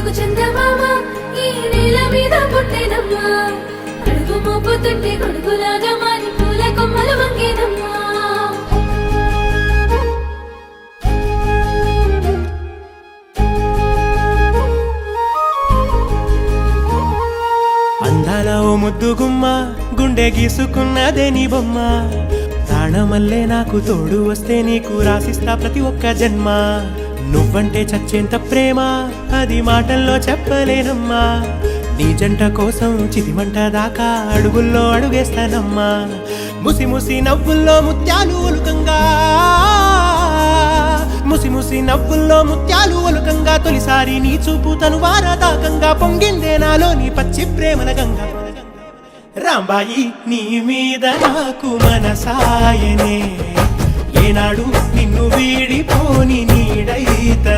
తెలుగు చందమామ ఈ నేల మీద పుట్టేనమ్మా అడుగు మోపుతుంటే గొడుగులాగా మారి పూల కొమ్మలు వంగేనమ్మా అందాల ఓ ముద్దు గుమ్మ గుండె గీసుకున్నదే నీ బొమ్మ ప్రాణమల్లే నాకు తోడు వస్తే నీకు రాసిస్తా ప్రతి ఒక్క జన్మ నువ్వంటే చచ్చేంత ప్రేమ అది మాటల్లో చెప్పలేనమ్మా నీ జంట కోసం చితిమంట దాకా అడుగుల్లో అడుగేస్తానమ్మా ముసి ముసి నవ్వుల్లో ముత్యాలు ఒలుకంగా ముసి ముసి నవ్వుల్లో ముత్యాలు ఒలుకంగా తొలిసారి నీ చూపు తను వారదాకంగా పొంగిందే నాలో నీ పచ్చి ప్రేమల గంగా రాంబాయి నీ మీద నాకు మనసాయనే ఏనాడు నిన్ను వీడిపోని నీడైతనే